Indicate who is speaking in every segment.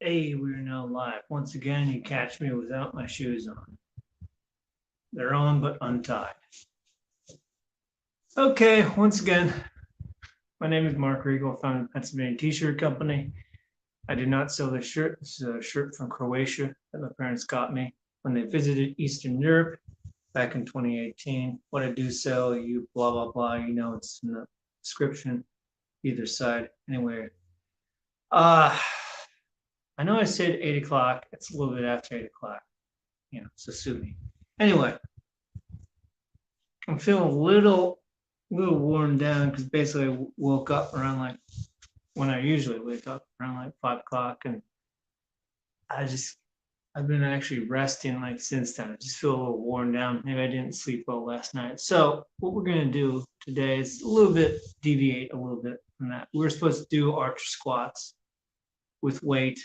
Speaker 1: Hey, we're now live. Once again, you catch me without my shoes on. They're on but untied. Okay, once again, my name is Mark Regal, founded Pennsylvania T-shirt company. I do not sell this shirt. This is a shirt from Croatia that my parents got me when they visited Eastern Europe back in 2018. What I do sell, you blah, blah, blah, you know, it's in the description, either side. Anyway, I know I said 8 o'clock. It's a little bit after 8 o'clock, so sue me. Anyway, I'm feeling a little worn down because basically I woke up around like when I usually wake up around like 5 o'clock, and I've been actually resting like since then. I just feel a little worn down. Maybe I didn't sleep well last night. So what we're gonna do today is a little bit deviate a little bit from that. We're supposed to do archer squats with weight,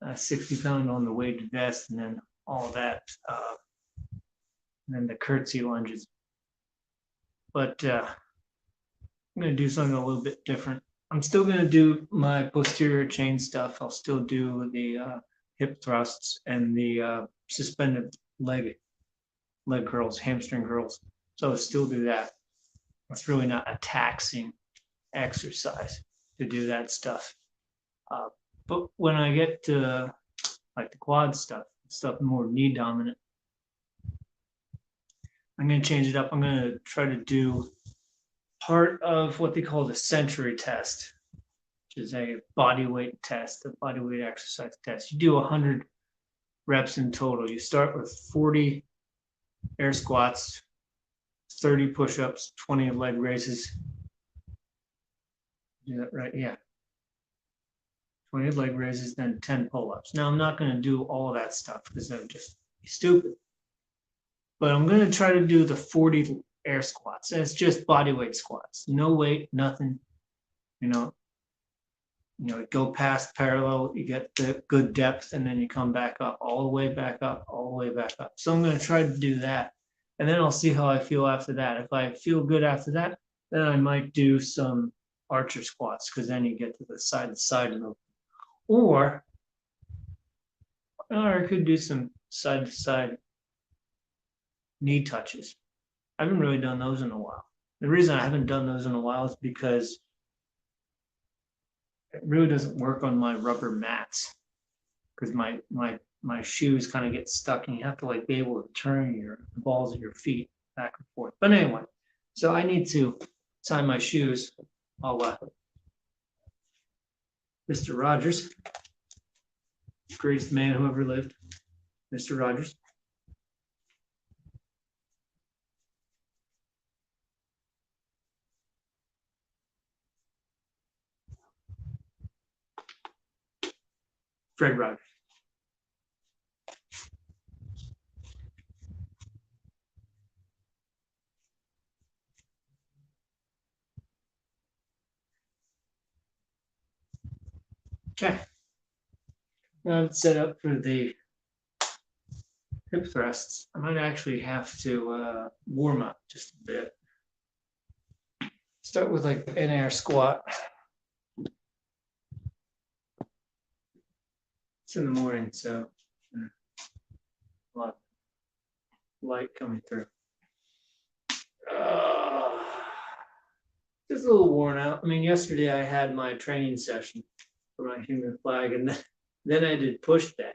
Speaker 1: 60-pound on the weighted vest, and then all that, and then the curtsy lunges. But I'm going to do something a little bit different. I'm still going to do my posterior chain stuff. I'll still do the hip thrusts and the suspended leg curls, hamstring curls. So I'll still do that. It's really not a taxing exercise to do that stuff. But when I get to like the quad stuff more knee dominant, I'm going to change it up. I'm going to try to do part of what they call the century test, which is a body weight test, a body weight exercise test. You do 100 reps in total. You start with 40 air squats, 30 push-ups, 20 leg raises. Do that right? Yeah. 20 leg raises, then 10 pull-ups. Now, I'm not going to do all of that stuff because that would just be stupid. But I'm going to try to do the 40 air squats. And it's just body weight squats. No weight, nothing. Go past parallel, you get the good depth, and then you come back up, all the way back up, all the way back up. So I'm going to try to do that. And then I'll see how I feel after that. If I feel good after that, then I might do some archer squats, because then you get to the side of them. Or I could do some side-to-side knee touches. I haven't really done those in a while. The reason I haven't done those in a while is because it really doesn't work on my rubber mats, because my shoes kind of get stuck, and you have to like be able to turn the balls of your feet back and forth. But anyway, so I need to tie my shoes. Mr. Rogers, greatest man who ever lived, Mr. Rogers. Fred Rogers. Okay. Now I'm set up for the hip thrusts. I might actually have to warm up just a bit. Start with like an air squat. It's in the morning, so a lot of light coming through. Just a little worn out. I mean, yesterday I had my training session for my human flag, and then I did push day.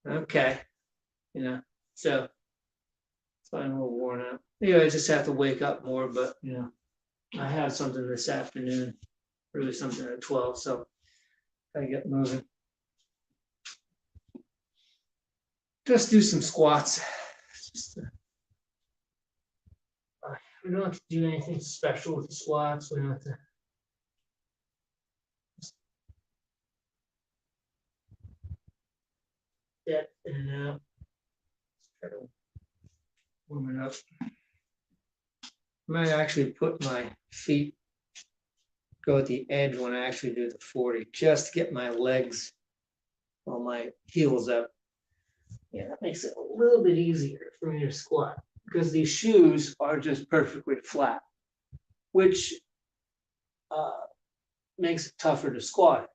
Speaker 1: Okay, so I'm a little worn out. I just have to wake up more, but I have something this afternoon, really something at 12, so I get moving. Just do some squats. We don't have to do anything special with the squats. We don't have to. Step in and out. Try to warm it up. I might actually put my feet, go at the edge when I actually do the 40, just to get my legs on my heels up. Yeah, that makes it a little bit easier for me to squat, because these shoes are just perfectly flat, which makes it tougher to squat.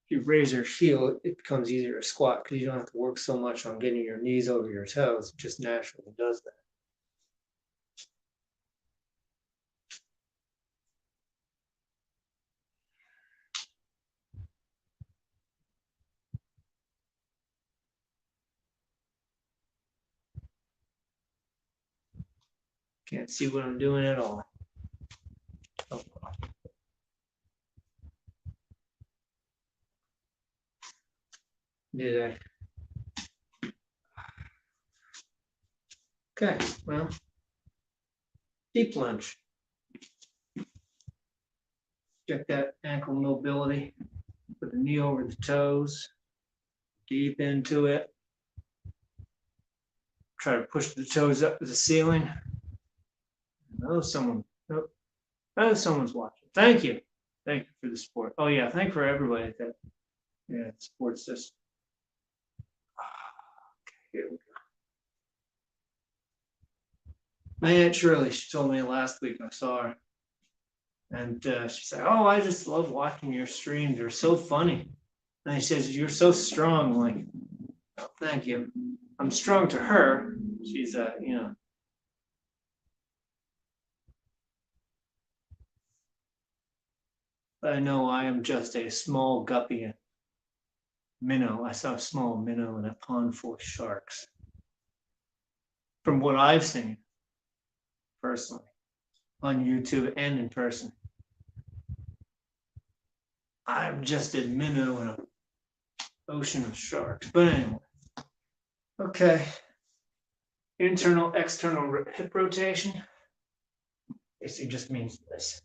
Speaker 1: you raise your heel, it becomes easier to squat because you don't have to work so much on getting your knees over your toes. It just naturally does that. Can't see what I'm doing at all. Oh. Did I? Okay, well, deep lunge. Get that ankle mobility. Put the knee over the toes. Deep into it. Try to push the toes up to the ceiling. Oh, someone's watching. Thank you. Thank you for the support. Oh yeah, thank you for everybody that supports this. Okay, here we go. My Aunt Shirley, she told me last week, I saw her. And she said, "Oh, I just love watching your streams. They're so funny." And she says, "You're so strong." I'm like, "Oh, thank you." I'm strong to her. She's I know I am just a small guppy minnow. I saw a small minnow in a pond full of sharks. From what I've seen personally on YouTube and in person, I'm just a minnow in an ocean of sharks. But anyway, okay. Internal, external hip rotation. Basically just means this.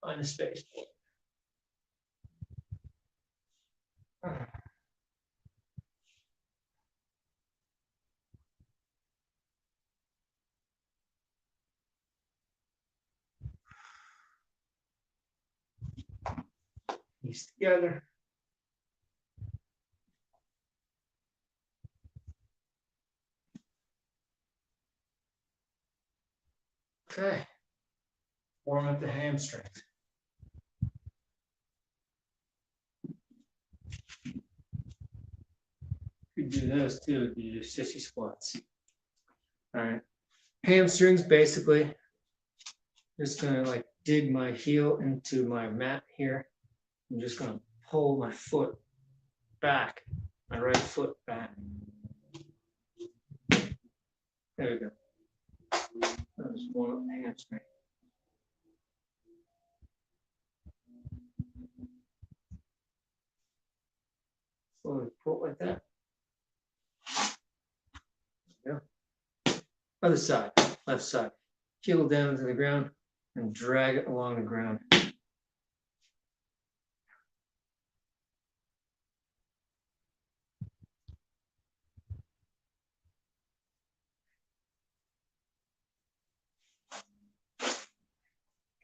Speaker 1: Find a space. These together. Okay. Warm up the hamstrings. You could do those too if you do sissy squats. All right. Hamstrings, basically, just gonna like dig my heel into my mat here. I'm just gonna pull my foot back, my right foot back. There we go. That was warm up the hamstring. Slowly pull like that. There we go. Other side, left side. Heel down to the ground and drag it along the ground.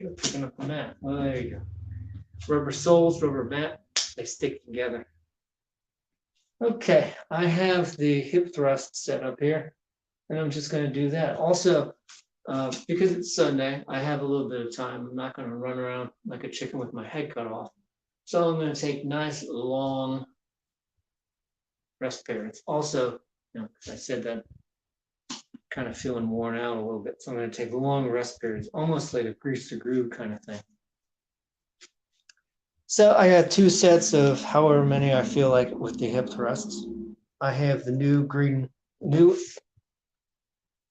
Speaker 1: Good, picking up the mat. Oh, there you go. Rubber soles, rubber mat, they stick together. Okay, I have the hip thrust set up here, and I'm just going to do that. Also, because it's Sunday, I have a little bit of time. I'm not going to run around like a chicken with my head cut off. So I'm going to take nice long rest periods. Also, because I said that, kind of feeling worn out a little bit. So I'm going to take long rest periods, almost like a grease the groove kind of thing. So I got 2 sets of however many I feel like with the hip thrusts. I have the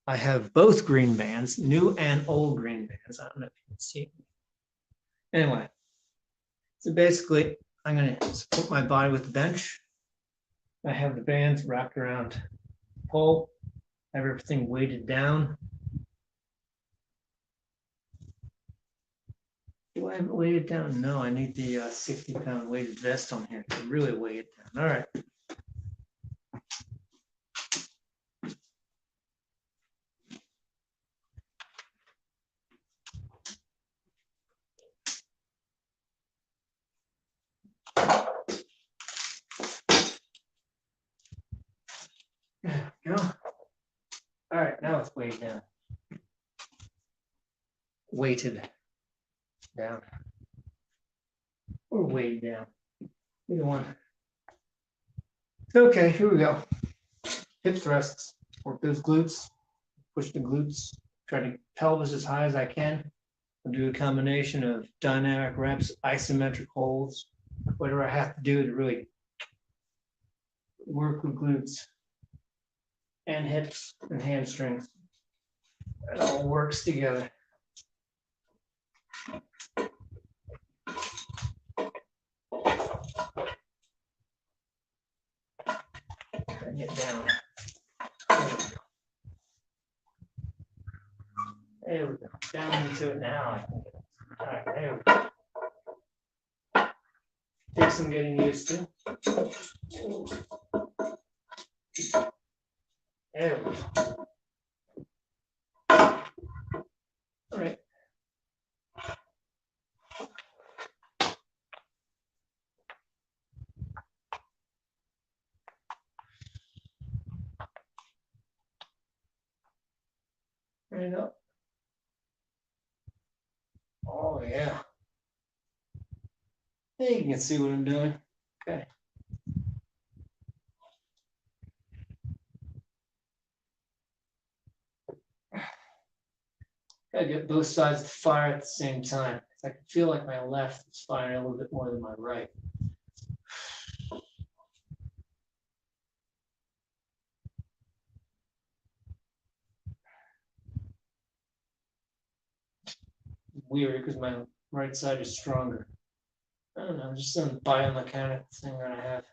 Speaker 1: I have both green bands, new and old green bands. I don't know if you can see. Anyway, so basically I'm going to support my body with the bench. I have the bands wrapped around the pole. I have everything weighted down. Do I have it weighted down? No, I need the 60-pound weighted vest on here to really weigh it down. All right. There we go. All right, now it's weighed down. Weighted. down or way down. Either one. Okay, here we go. Hip thrusts. Work those glutes. Push the glutes. Try to pelvis as high as I can. I'll do a combination of dynamic reps, isometric holds, whatever I have to do to really work with glutes and hips and hamstrings. It all works together. Bring it down. There we go. Down into it now. I think. All right, there we go. Take some getting used to. There we go. All right. Right up. Oh yeah. Hey, you can see what I'm doing. Okay. Gotta get both sides to fire at the same time. I can feel like my left is firing a little bit more than my right. Weird because my right side is stronger. I don't know, just some biomechanic thing that I have.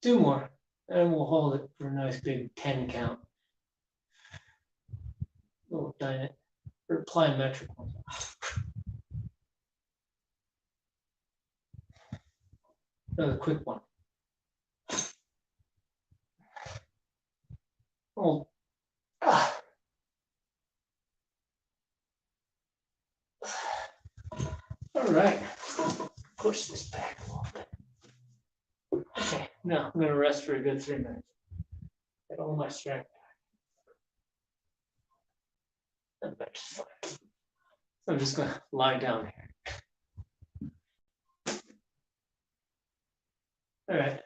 Speaker 1: Two more, and we'll hold it for a nice big 10 count. Little dynamic or plyometric one. Another quick one. Oh. All right, push this back a little bit. Okay, now I'm gonna rest for a good 3 minutes. Get all my strength back. That's fine. So I'm just gonna lie down here. All right.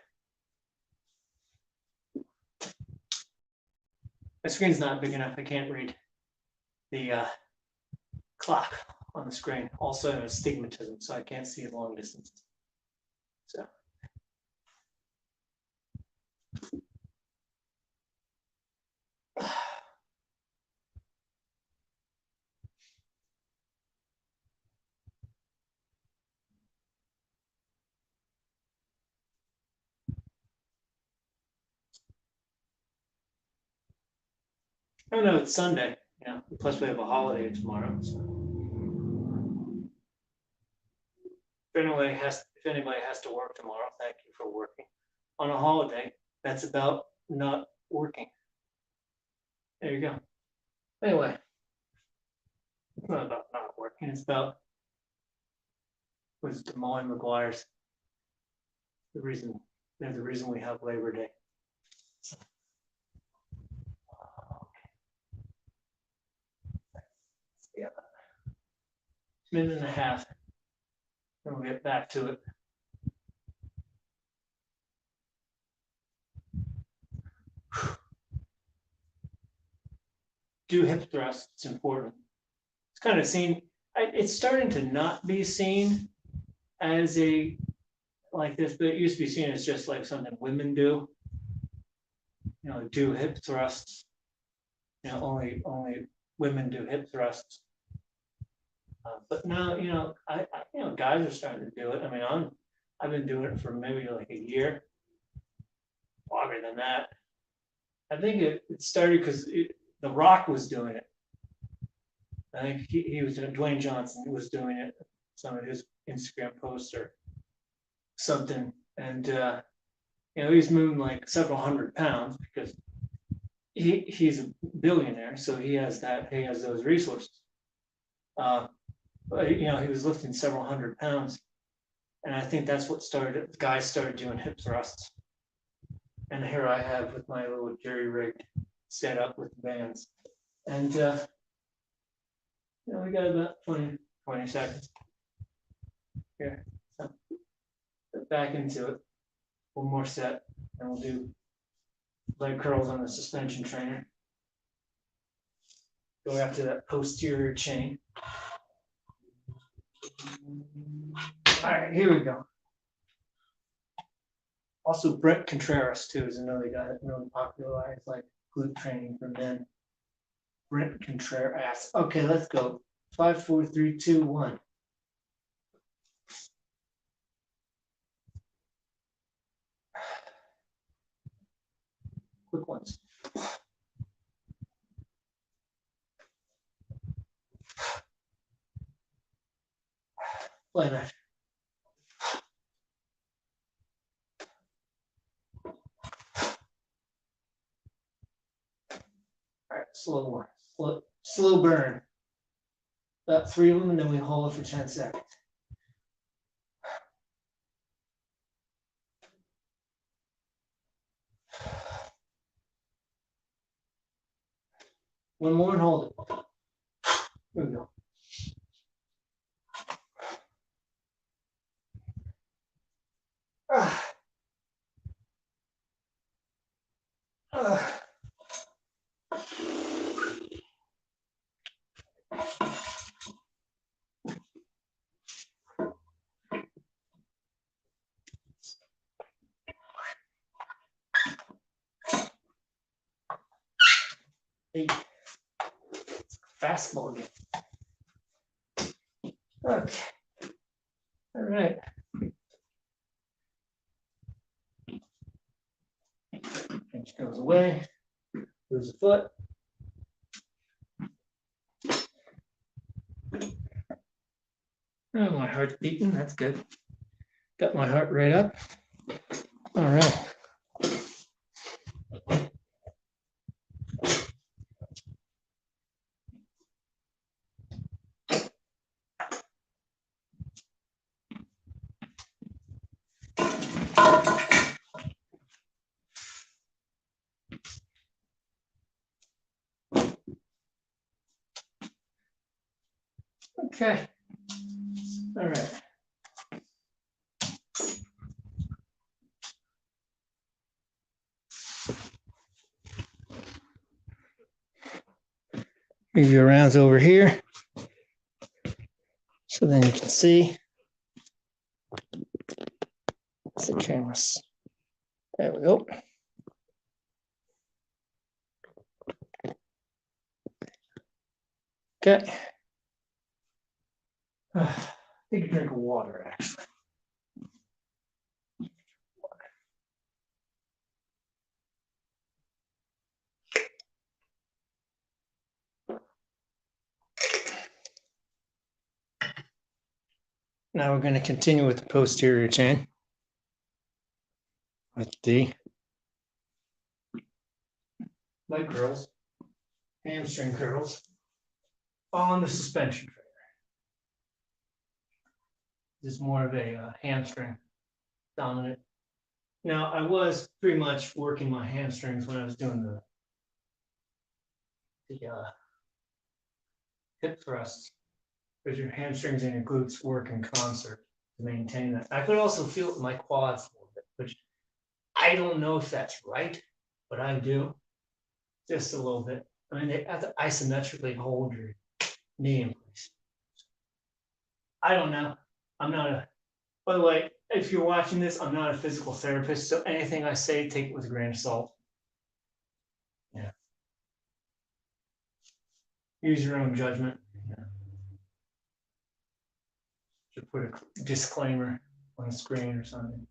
Speaker 1: My screen's not big enough. I can't read the clock on the screen. Also, I have astigmatism, so I can't see long distances. So. I don't know, it's Sunday, you know, plus we have a holiday tomorrow. So. If anybody has to work tomorrow, thank you for working. On a holiday, that's about not working. There you go. Anyway, it's not about not working, it's about was Des Moines McGuire's the reason we have Labor Day. Yeah. Minute and a half. Then we'll get back to it. Do hip thrusts, it's important. It's kind of seen, it's starting to not be seen as a like this, but it used to be seen as just like something women do. You know, do hip thrusts. You know, only women do hip thrusts. But now, you know, guys are starting to do it. I mean, I've been doing it for maybe like a year, longer than that. I think it started because The Rock was doing it. I think he was doing, Dwayne Johnson was doing it. Some of his Instagram posts or something, and you know, he's moving like several hundred pounds because he's a billionaire, so he has those resources. But you know, he was lifting several hundred pounds, and I think that's what started. Guys started doing hip thrusts, And here I have with my little jury rig set up with bands. And we got about 20 seconds. Here. So back into it. One more set, and we'll do leg curls on the suspension trainer. Go after that posterior chain. All right, here we go. Also, Brett Contreras, too, is another guy that really popularized like glute training for men. Brett Contreras. Okay, let's go. 5, 4, 3, 2, 1. Quick ones. Play that. All right, slow one. Slow burn. About 3 of them, and then we hold it for 10 seconds. One more and hold it. Here we go. Ah. Ah. Hey. Fastball again. Okay. All right. Pinch goes away. Lose a foot. Oh, my heart's beating. That's good. Got my heart rate up. All right. Okay. All right. Move your rounds over here so then you can see. It's the cameras. There we go. Okay. Take a drink of water, actually. Now we're going to continue with the posterior chain with the leg curls, hamstring curls on the suspension trainer. This is more of a hamstring dominant. Now, I was pretty much working my hamstrings when I was doing the hip thrusts, because your hamstrings and your glutes work in concert to maintain that. I could also feel it in my quads a little bit, which I don't know if that's right, but I do just a little bit. I mean, they have to isometrically hold your knee in place. I don't know. I'm not a, by the way, if you're watching this, I'm not a physical therapist, so anything I say, take it with a grain of salt. Yeah. Use your own judgment. Yeah. Should put a disclaimer on the screen or something.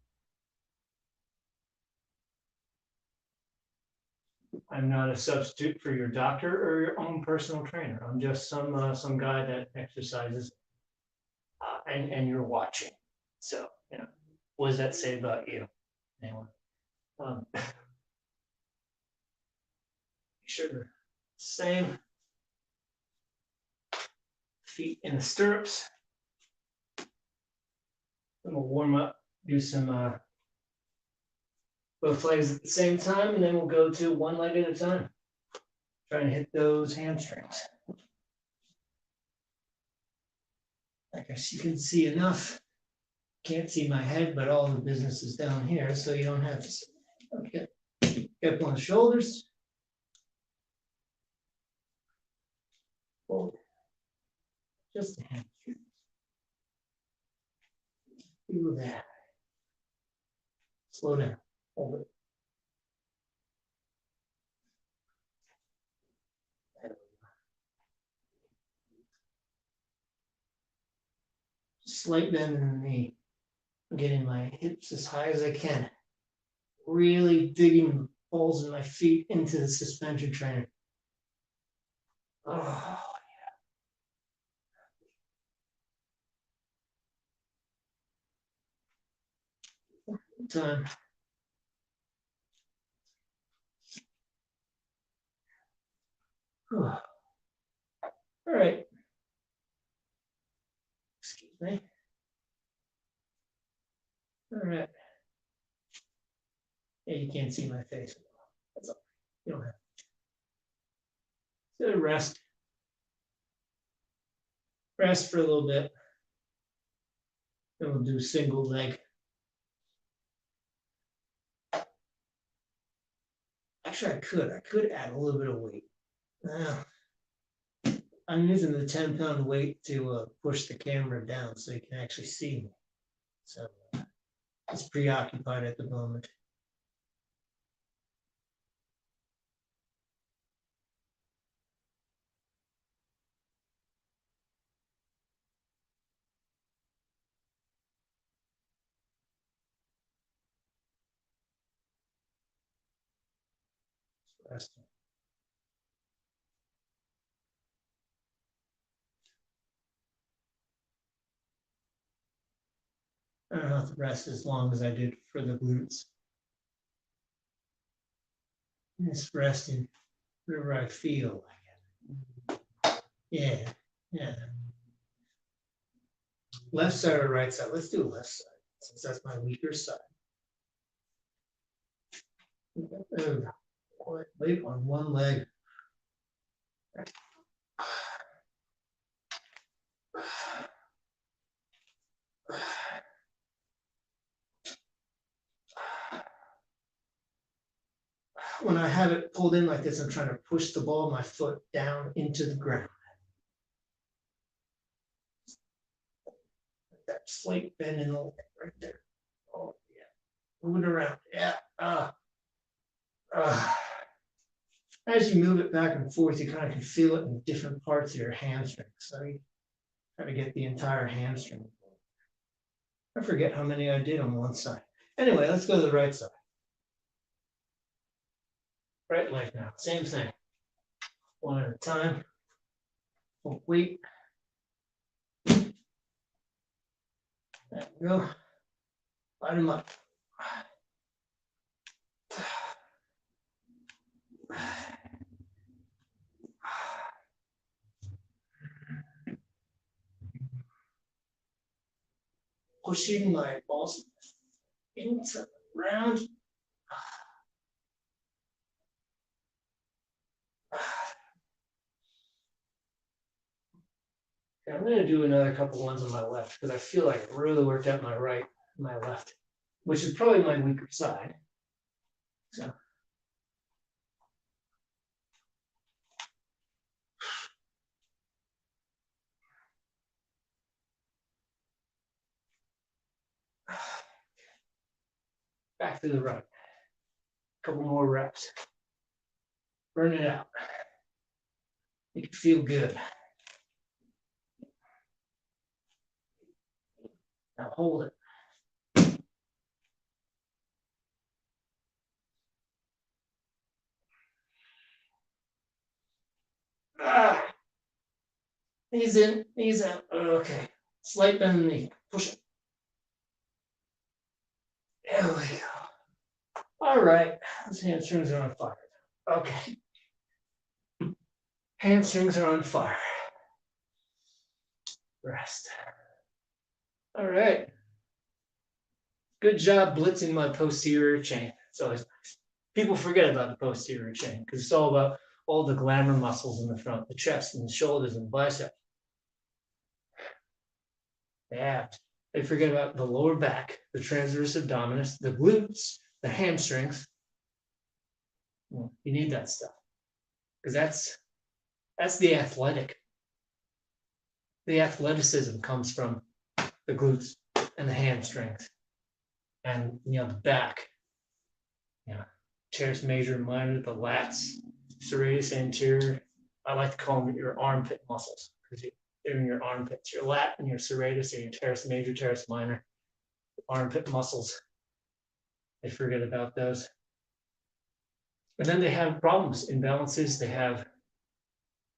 Speaker 1: I'm not a substitute for your doctor or your own personal trainer. I'm just some guy that exercises, and you're watching. So, what does that say about you? Anyway, sure, same. Feet in the stirrups. Then we'll warm up, do some both legs at the same time, and then we'll go to one leg at a time. Trying to hit those hamstrings. I guess you can see enough. Can't see my head, but all the business is down here, so you don't have to see. Okay. Hip on the shoulders. Fold. Just the hamstring. Do that. Slow down. Hold it. Slight bend in the knee. Getting my hips as high as I can. Really digging the balls of my feet into the suspension trainer. Oh, yeah. Time. All right. Excuse me. All right. Yeah, you can't see my face. That's all. You don't have to. So rest. Rest for a little bit. Then we'll do single leg. Actually, I could add a little bit of weight. I'm using the 10-pound weight to push the camera down so you can actually see me. So it's preoccupied at the moment. Resting. I don't have to rest as long as I did for the glutes. Just resting wherever I feel like it. Yeah, yeah. Left side or right side? Let's do left side, since that's my weaker side. Weight on one leg. When I have it pulled in like this, I'm trying to push the ball of my foot down into the ground. That slight bend in the leg right there. Oh, yeah. Move it around. Yeah. As you move it back and forth, you kind of can feel it in different parts of your hamstring. So you try to get the entire hamstring. I forget how many I did on one side. Anyway, let's go to the right side. Right leg now, same thing. One at a time. Weight. There we go. Light them up. Pushing my balls into the ground. Okay, I'm going to do another couple ones on my left because I feel like it really worked out my right, my left, which is probably my weaker side. So. Back to the right. Couple more reps. Burn it out. Make it feel good. Now hold it. Knees in, knees out. Okay. Slight bend in the knee. Push it. There we go. All right. Those hamstrings are on fire. Okay. Hamstrings are on fire. Rest. All right. Good job blitzing my posterior chain. It's always nice. People forget about the posterior chain because it's all about all the glamour muscles in the front, the chest and the shoulders and the biceps. The abs. They forget about the lower back, the transverse abdominis, the glutes, the hamstrings. You need that stuff because that's the athletic. The athleticism comes from the glutes and the hamstrings, and the back. Teres major and minor, the lats, serratus anterior. I like to call them your armpit muscles because they're in your armpits. Your lat and your serratus, or your teres major, teres minor, armpit muscles. They forget about those. And then they have problems, imbalances. They have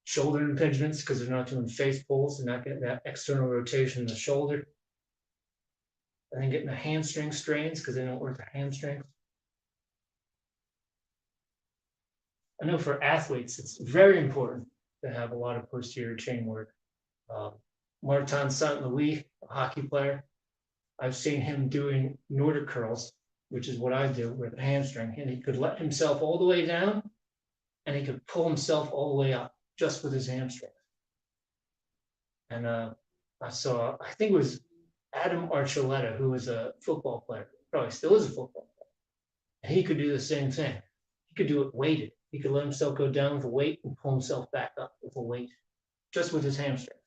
Speaker 1: shoulder impingements because they're not doing face pulls. They're not getting that external rotation in the shoulder. And then getting the hamstring strains because they don't work their hamstrings. I know for athletes, it's very important to have a lot of posterior chain work. Martin St-Louis, a hockey player, I've seen him doing Nordic curls, which is what I do with a hamstring, and he could let himself all the way down, and he could pull himself all the way up just with his hamstring. And I saw, I think it was Adam Archuleta, who was a football player, probably still is a football player, and he could do the same thing. He could do it weighted. He could let himself go down with a weight and pull himself back up with a weight, just with his hamstring.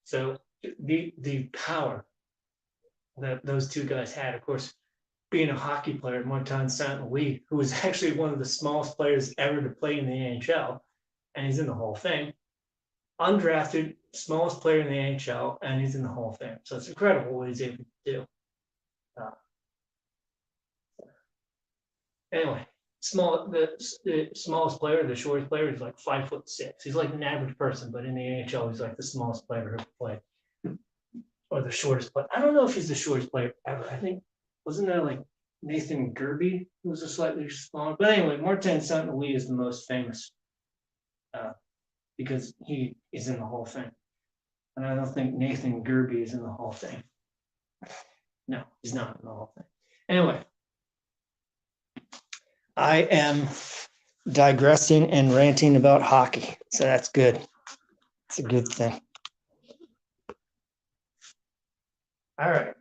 Speaker 1: So the power that those two guys had, of course, being a hockey player, Martin St-Louis, who was actually one of the smallest players ever to play in the NHL, and he's in the Hall of Fame, undrafted, smallest player in the NHL, and he's in the Hall of Fame. So it's incredible what he's able to do. Anyway, the smallest player, the shortest player is like 5'6". He's like an average person, but in the NHL, he's like the smallest player who ever played, or the shortest player. I don't know if he's the shortest player ever. I think, wasn't there like Nathan Gerbe, who was a slightly smaller? But anyway, Martin St-Louis is the most famous because he is in the Hall of Fame, and I don't think Nathan Gerbe is in the Hall of Fame. No, he's not in the Hall of Fame. Anyway. I am digressing and ranting about hockey, so that's good. It's a good thing. All right.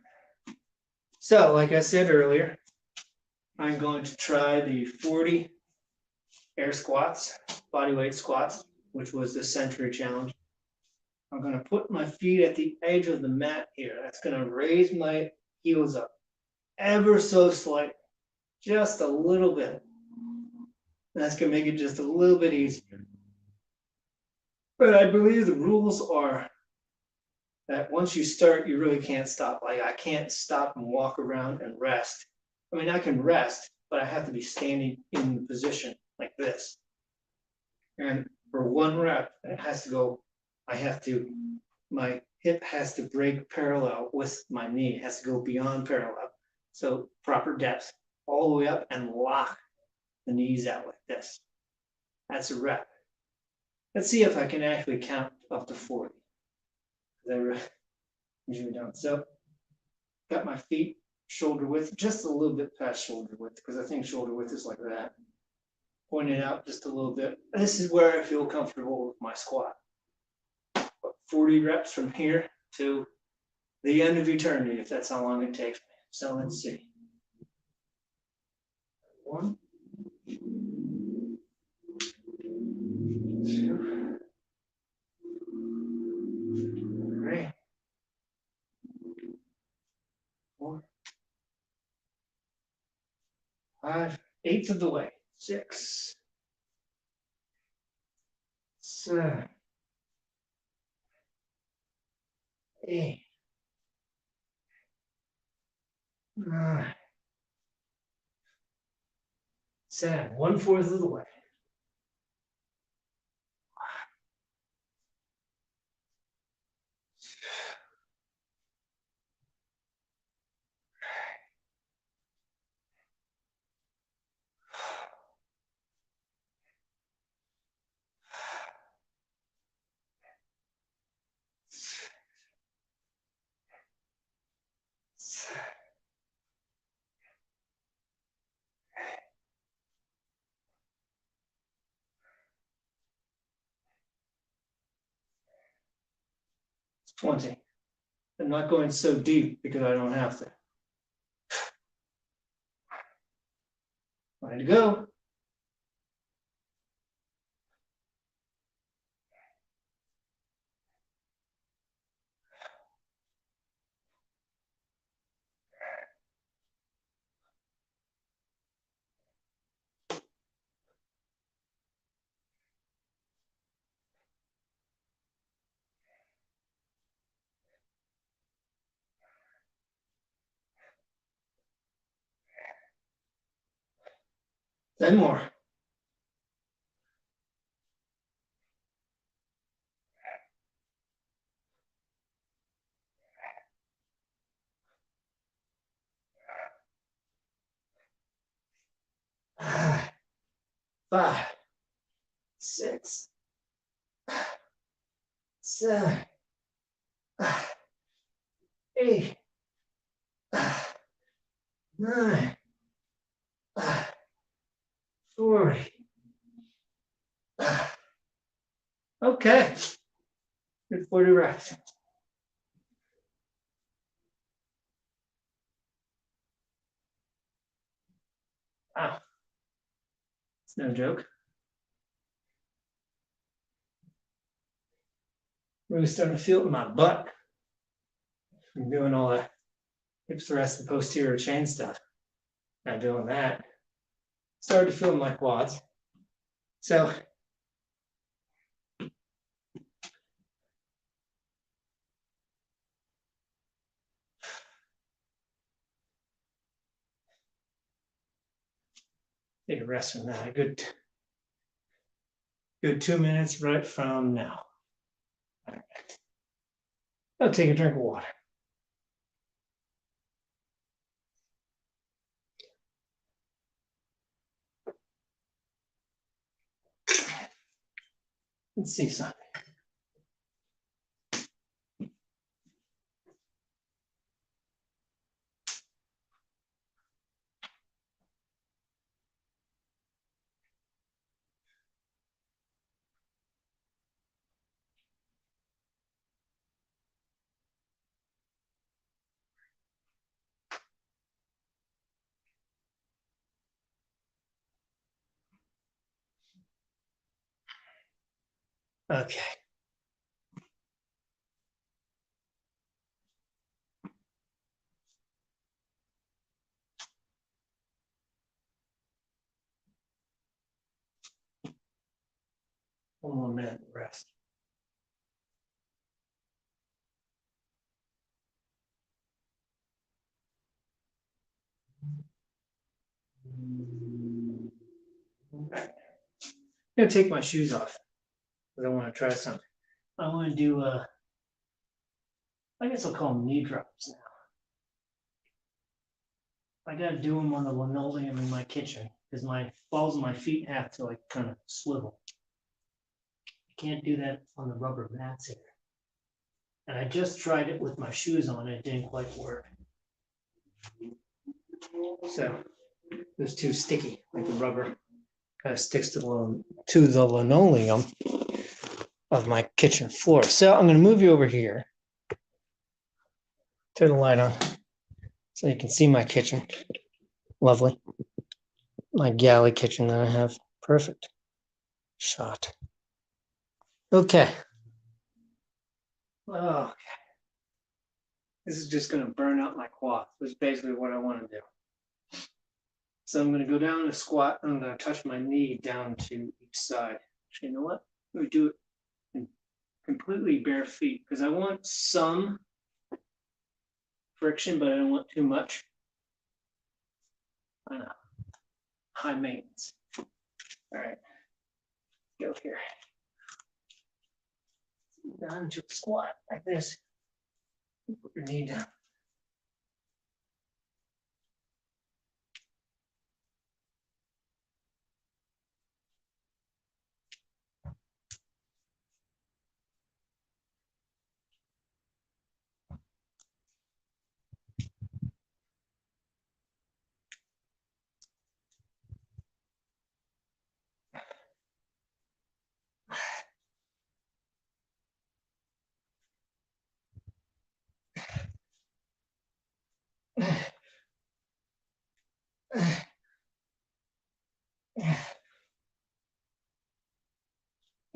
Speaker 1: So, like I said earlier, I'm going to try the 40 air squats, bodyweight squats, which was the Century Challenge. I'm going to put my feet at the edge of the mat here. That's going to raise my heels up ever so slightly. Just a little bit. That's going to make it just a little bit easier. But I believe the rules are that once you start, you really can't stop. Like I can't stop and walk around and rest. I mean, I can rest, but I have to be standing in the position like this. And for one rep, it has to go, my hip has to break parallel with my knee. It has to go beyond parallel. So proper depth. All the way up and lock the knees out like this. That's a rep. Let's see if I can actually count up to 40. I usually don't. So, got my feet shoulder width, just a little bit past shoulder width, because I think shoulder width is like that. Pointed out just a little bit. This is where I feel comfortable with my squat. 40 reps from here to the end of eternity, if that's how long it takes me. So let's see. 1, 2, 3, 4, 5, 8 of the way. 6, 7, 8, 9, 10, 1/4 of the way. 7, 20. I'm not going so deep because I don't have to. Way to go. Then more. Five, 6, 7, 8, 9, 40. Okay. Good 40 reps. Wow. It's no joke. Really starting to feel it in my butt from doing all the hips thrust and posterior chain stuff. Not doing that. Started to feel in my quads. So take a rest from that. A good 2 minutes right from now. All right. I'll take a drink of water. Let's see something. Okay. One more minute rest. I'm gonna take my shoes off because I want to try something. I want to do I guess I'll call them knee drops now. I gotta do them on the linoleum in my kitchen because my balls of my feet have to like kind of swivel. I can't do that on the rubber mats here. And I just tried it with my shoes on, it didn't quite work. So it was too sticky, like the rubber kind of sticks to the linoleum of my kitchen floor. So I'm gonna move you over here. Turn the light on so you can see my kitchen. Lovely. My galley kitchen that I have. Perfect shot. Okay. Okay. This is just going to burn out my quads, which is basically what I want to do. So I'm going to go down to squat. I'm going to touch my knee down to each side. Actually, you know what? I'm going to do it in completely bare feet because I want some friction, but I don't want too much. I know. High maintenance. All right. Go here. Down to a squat like this. Put your knee down.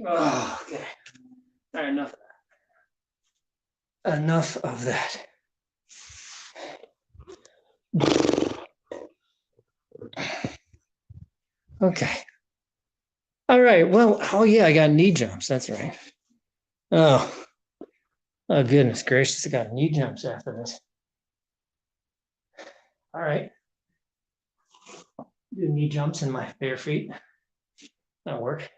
Speaker 1: Oh, okay. All right, enough of that. Enough of that. Okay. All right. Well, oh yeah, I got knee jumps. That's right. Oh, oh goodness gracious, I got knee jumps after this. All right. Do knee jumps in my bare feet. That'll work.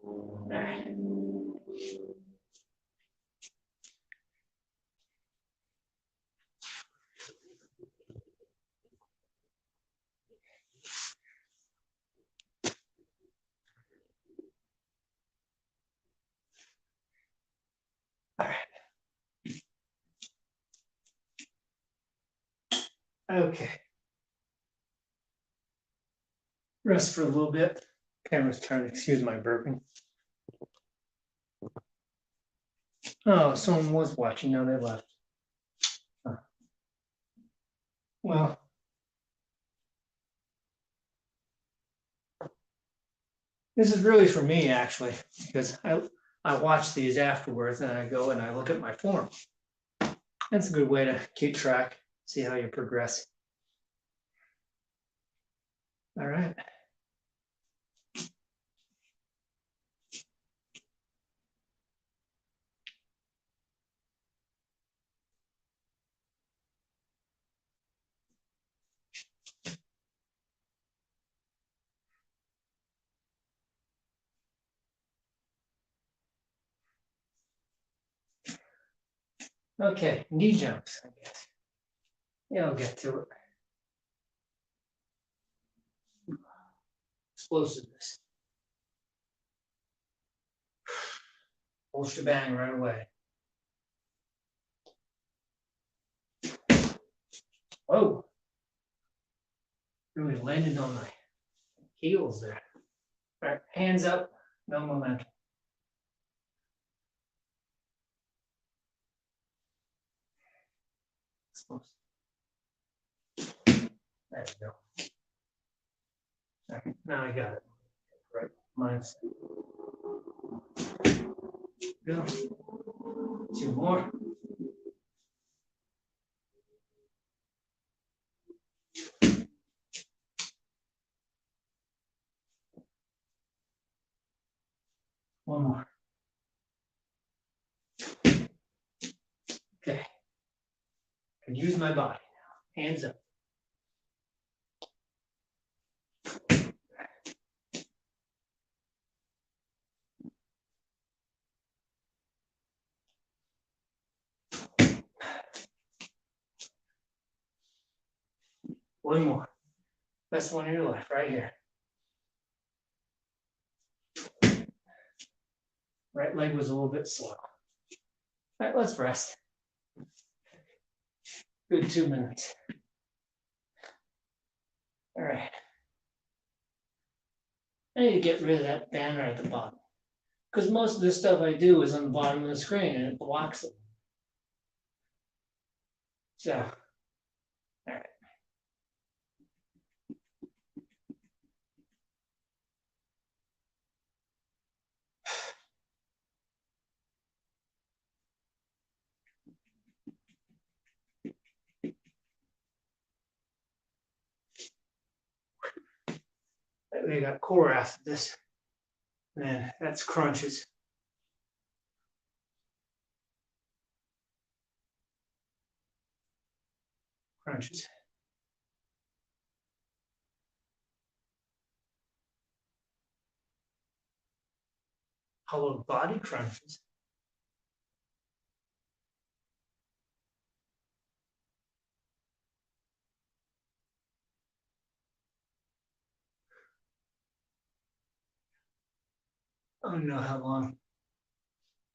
Speaker 1: All right. All right. Okay. Rest for a little bit. Camera's trying to excuse my burping. Oh, someone was watching. Now they left. Huh. Well, this is really for me actually, because I watch these afterwards and I go and I look at my form. That's a good way to keep track, see how you progress. All right. Okay, knee jumps, I guess. Yeah, I'll get to it. Explosiveness. Whole shebang right away. Whoa. Really landed on my heels there. All right, hands up, no momentum. There we go. All right, now I got it. Right, minus. Go. Two more. One more. Okay. I can use my body now. Hands up. One more. Best one of your life, right here. Right leg was a little bit slow. All right, let's rest. Good 2 minutes. All right. I need to get rid of that banner at the bottom, because most of the stuff I do is on the bottom of the screen and it blocks it. So, all right. We got core after this. And that's crunches. Crunches. Hollow body crunches. I don't know how long.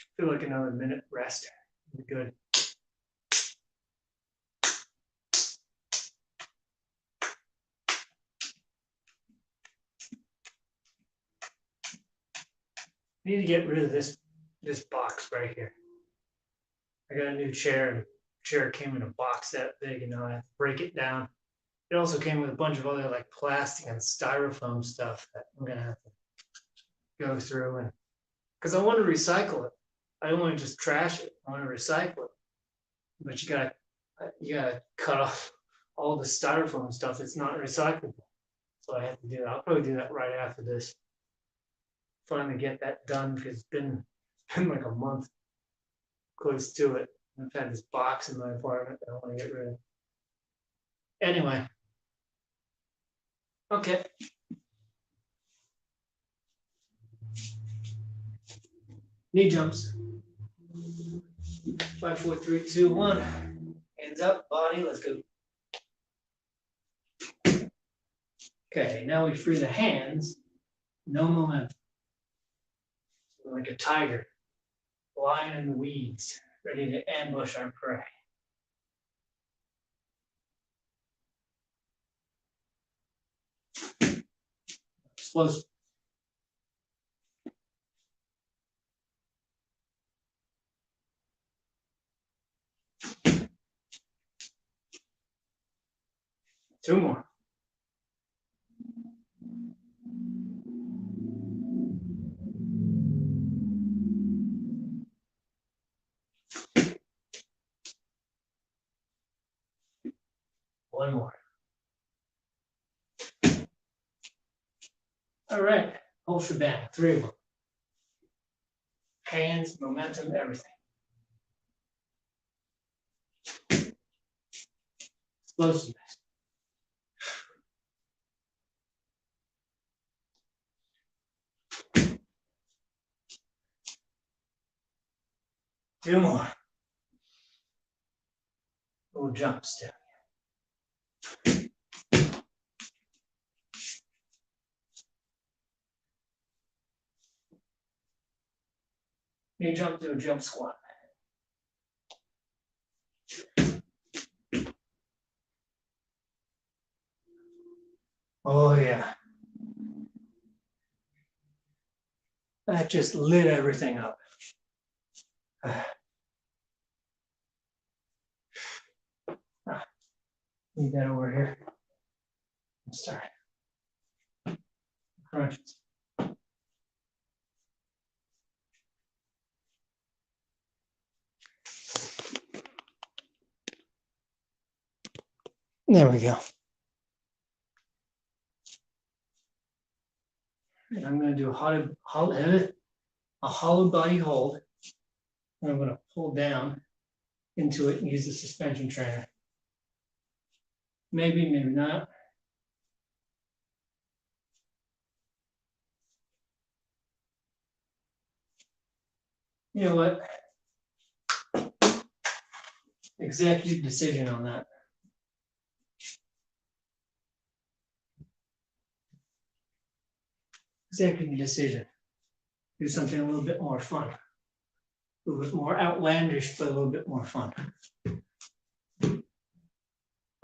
Speaker 1: I feel like another minute rest would be good. I need to get rid of this this box right here. I got a new chair, and the chair came in a box that big, and now I have to break it down. It also came with a bunch of other like plastic and styrofoam stuff that I'm gonna have to go through, and because I want to recycle it. I don't want to just trash it. I want to recycle it. But you gotta cut off all the styrofoam stuff that's not recyclable. So I have to do that. I'll probably do that right after this. Finally get that done, because it's been like a month close to it. I've had this box in my apartment that I want to get rid of. Anyway. Okay. Knee jumps. 5, 4, 3, 2, 1. Hands up, body, let's go. Okay, now we free the hands. No momentum. Like a tiger, lying in the weeds, ready to ambush our prey. Explosive. Two more. One more. All right, whole shebang, 3 of them. Hands, momentum, everything. Explosiveness. Two more. Little jump step. You jump to a jump squat. Oh yeah. That just lit everything up. Leave that over here. Sorry. Crunches. There we go. And I'm going to do a hollow body hold. And I'm going to pull down into it and use the suspension trainer. Maybe, maybe not. You know what? Executive decision on that. Executive decision. Do something a little bit more fun. A little bit more outlandish, but a little bit more fun.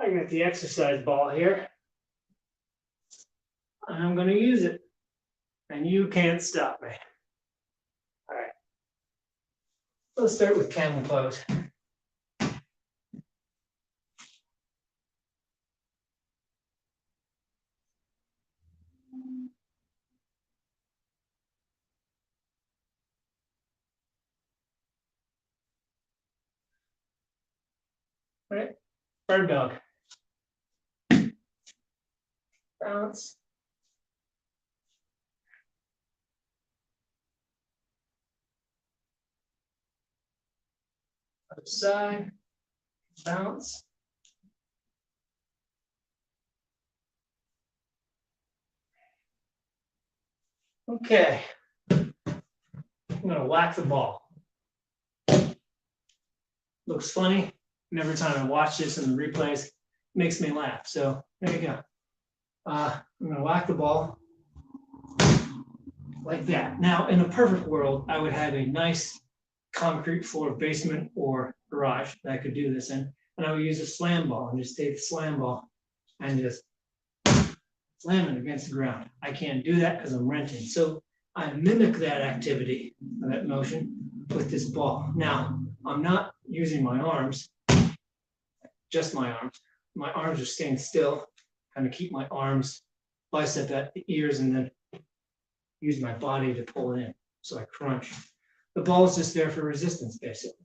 Speaker 1: I got the exercise ball here. And I'm going to use it. And you can't stop me. All right. Let's start with camel pose. All right. Bird dog. Balance. Other side. Balance. Okay. I'm going to whack the ball. Looks funny. And every time I watch this in the replays, it makes me laugh. So there you go. I'm going to whack the ball like that. Now, in a perfect world, I would have a nice concrete floor basement or garage that I could do this in. And I would use a slam ball and just take the slam ball and just slam it against the ground. I can't do that because I'm renting. So I mimic that activity, that motion, with this ball. Now, I'm not using my arms, just my arms. My arms are staying still, kind of keep my arms, bicep at the ears, and then use my body to pull it in. So I crunch. The ball is just there for resistance, basically.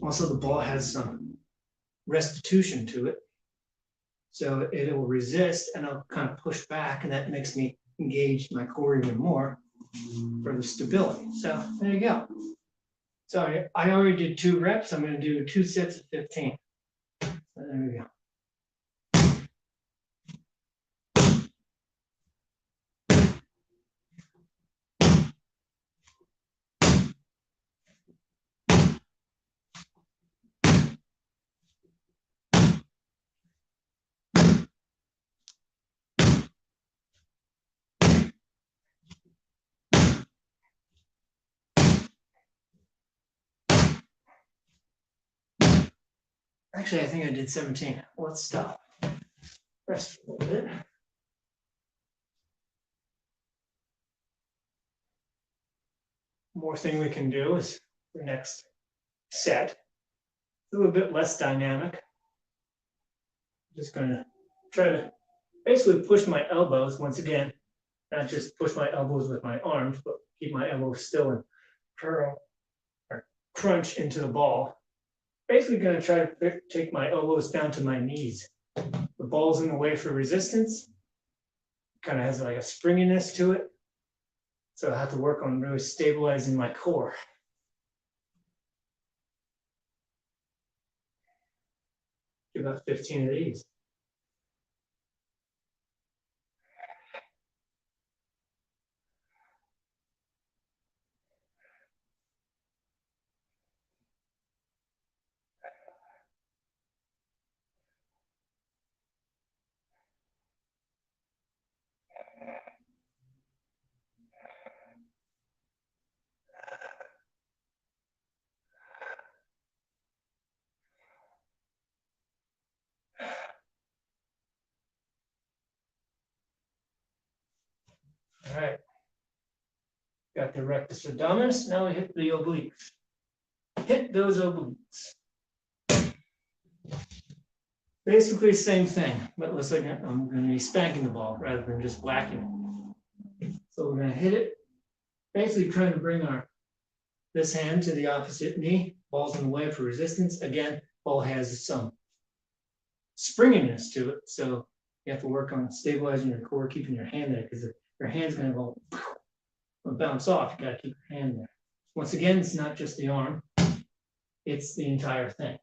Speaker 1: Also, the ball has some restitution to it. So it will resist and I'll kind of push back, and that makes me engage my core even more for the stability. So there you go. So I already did 2 reps. I'm going to do 2 sets of 15. So there we go. Actually, I think I did 17. Let's stop. Rest a little bit. More thing we can do is the next set. A little bit less dynamic. Just going to try to basically push my elbows once again, not just push my elbows with my arms, but keep my elbows still and curl or crunch into the ball. Basically going to try to take my elbows down to my knees. The ball's in the way for resistance. Kind of has like a springiness to it. So I have to work on really stabilizing my core. Do about 15 of these. All right. Got the rectus abdominis. Now we hit the obliques. Hit those obliques. Basically same thing, but it looks like I'm going to be spanking the ball rather than just whacking it. So we're going to hit it. Basically trying to bring this hand to the opposite knee. Ball's in the way for resistance. Again, ball has some springiness to it. So you have to work on stabilizing your core, keeping your hand there, because your hand's going to go bounce off. You got to keep your hand there. Once again, it's not just the arm, it's the entire thing.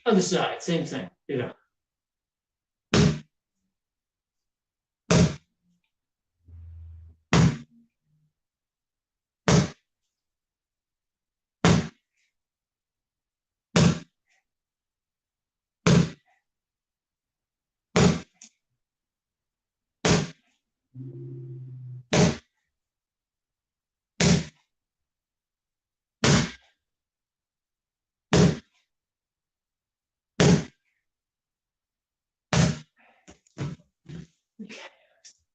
Speaker 1: Other side, same thing, you know.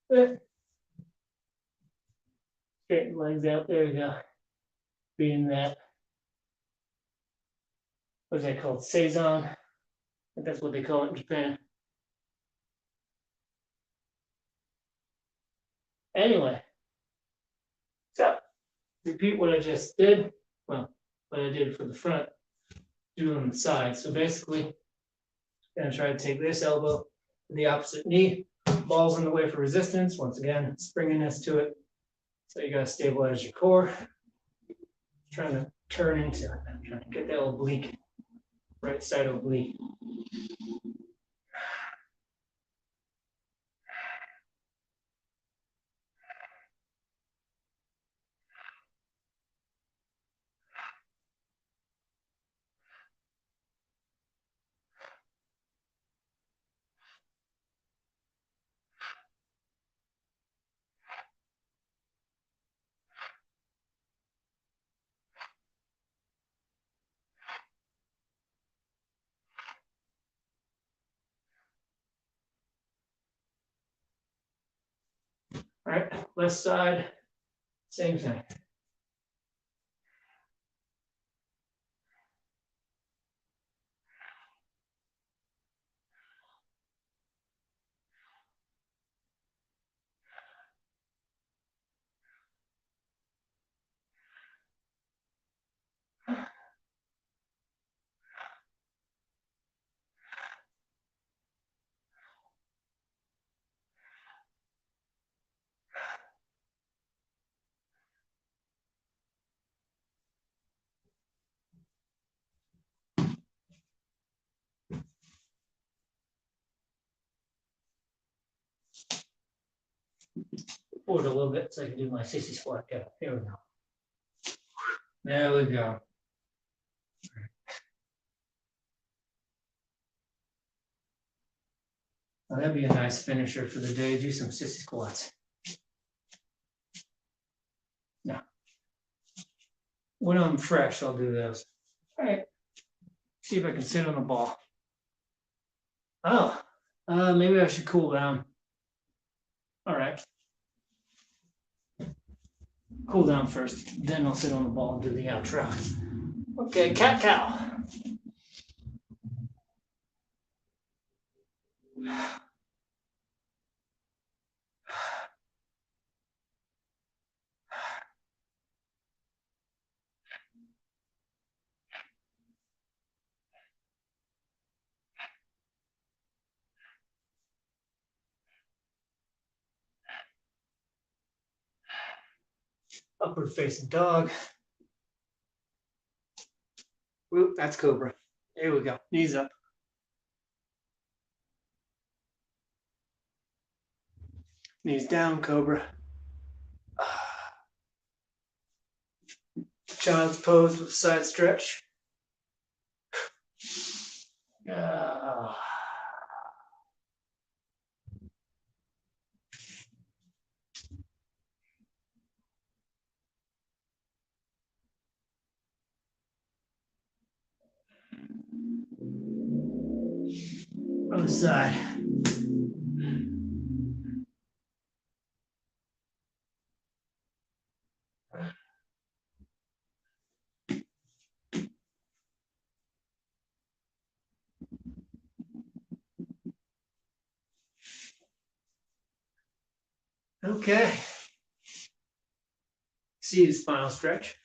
Speaker 1: Okay. Straighten the legs out. There you go. Being that, what's that called? Seizon. I think that's what they call it in Japan. Anyway, so repeat what I just did. Well, what I did for the front, do it on the side. So basically, I'm going to try to take this elbow to the opposite knee. Ball's in the way for resistance. Once again, springiness to it. So you got to stabilize your core. Trying to turn into it. Trying to get that oblique, right side oblique. All right, left side, same thing. Forward a little bit so I can do my sissy squat. Yeah, here we go. There we go. Well, that'd be a nice finisher for the day. Do some sissy squats. Now, when I'm fresh, I'll do those. All right. See if I can sit on the ball. Oh, maybe I should cool down. All right. Cool down first, then I'll sit on the ball and do the outro. Okay, cat cow. Upward facing dog. Whoop, that's cobra. There we go. Knees up. Knees down, cobra. Child's pose with side stretch. Other side. Okay. See the spinal stretch.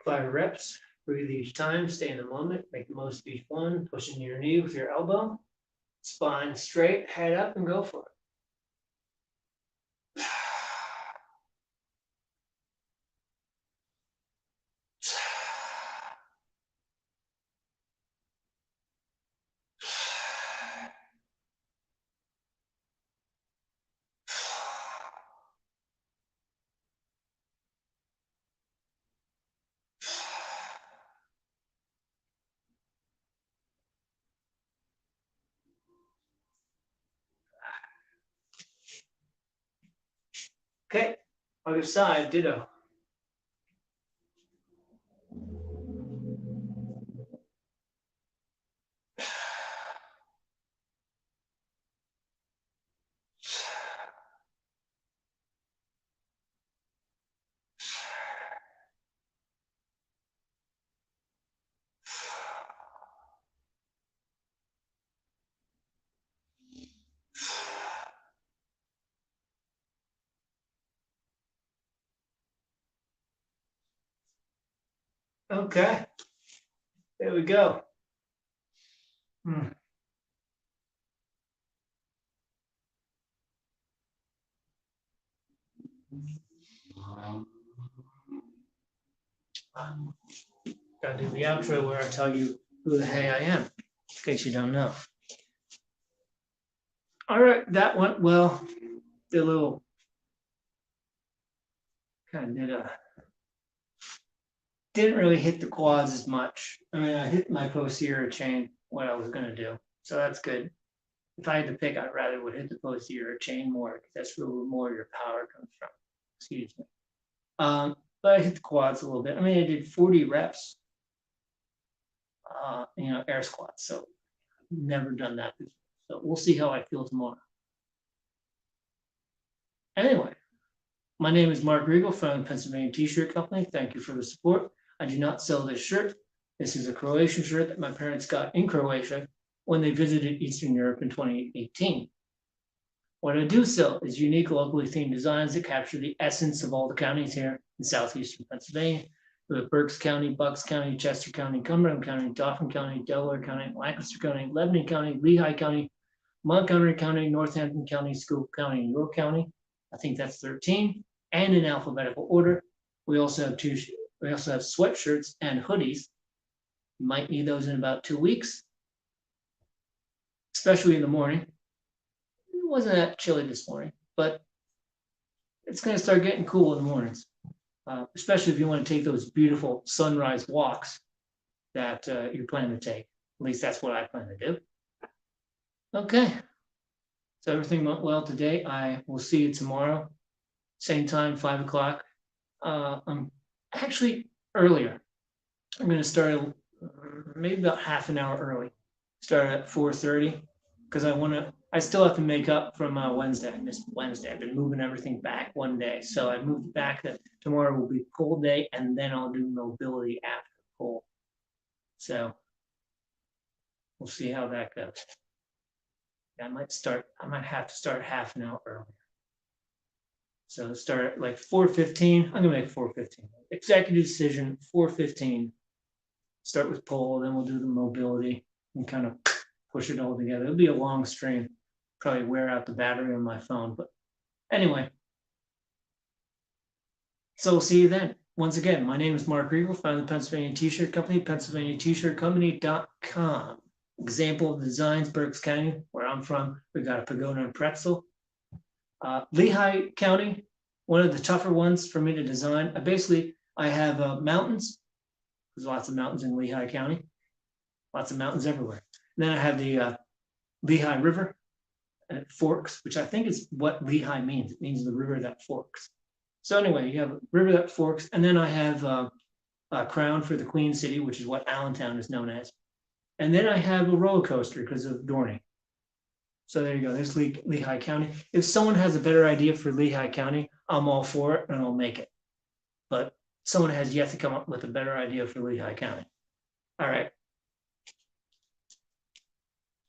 Speaker 1: 5 reps. Breathe each time. Stay in the moment. Make the most of each one. Push into your knee with your elbow. Spine straight. Head up and go for it. Okay, other side, ditto. Okay, there we go. Gotta do the outro where I tell you who the hey I am, in case you don't know. All right, that went well. Did a little, kind of didn't really hit the quads as much. I mean, I hit my posterior chain, what I was gonna do, so that's good. If I had to pick, I'd rather would hit the posterior chain more, because that's where more of your power comes from. Excuse me. But I hit the quads a little bit. I mean, I did 40 reps, air squats. So never done that before. So we'll see how I feel tomorrow. Anyway, my name is Mark Riegel from Pennsylvania T-shirt company. Thank you for the support. I do not sell this shirt. This is a Croatian shirt that my parents got in Croatia when they visited Eastern Europe in 2018. What I do sell is unique locally themed designs that capture the essence of all the counties here in southeastern Pennsylvania. We have Berks County, Bucks County, Chester County, Cumberland County, Dauphin County, Delaware County, Lancaster County, Lebanon County, Lehigh County, Montgomery County, Northampton County, Schuylkill County, and York County. I think that's 13, and in alphabetical order. We also have sweatshirts and hoodies. You might need those in about 2 weeks, especially in the morning. It wasn't that chilly this morning, but it's going to start getting cool in the mornings, especially if you want to take those beautiful sunrise walks that you plan to take. At least that's what I plan to do. Okay, so everything went well today. I will see you tomorrow, same time, 5 o'clock. I'm actually earlier. I'm going to start maybe about half an hour early. Start at 4:30 because I still have to make up from Wednesday. I missed Wednesday. I've been moving everything back one day. So I moved back that tomorrow will be a cold day, and then I'll do mobility after cold. So we'll see how that goes. I might have to start half an hour earlier. So start at like 4:15. I'm gonna make 4:15. Executive decision, 4:15. Start with pole, then we'll do the mobility and kind of push it all together. It'll be a long stream. Probably wear out the battery on my phone, but anyway. So we'll see you then. Once again, my name is Mark Riegel, founder of the Pennsylvania T-shirt company, PennsylvaniaT-shirtcompany.com. Example of the designs, Berks County, where I'm from, we got a pagoda and pretzel. Lehigh County, one of the tougher ones for me to design. I have mountains. There's lots of mountains in Lehigh County. Lots of mountains everywhere. And then I have the Lehigh River, and it forks, which I think is what Lehigh means. It means the river that forks. So anyway, you have a river that forks, and then I have a crown for the Queen City, which is what Allentown is known as. And then I have a roller coaster because of Dorney. So there you go. There's Lehigh County. If someone has a better idea for Lehigh County, I'm all for it and I'll make it. But someone has yet to come up with a better idea for Lehigh County. All right.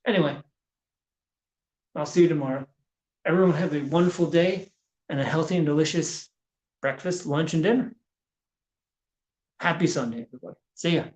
Speaker 1: Anyway, I'll see you tomorrow. Everyone have a wonderful day and a healthy and delicious breakfast, lunch, and dinner. Happy Sunday, everybody. See ya.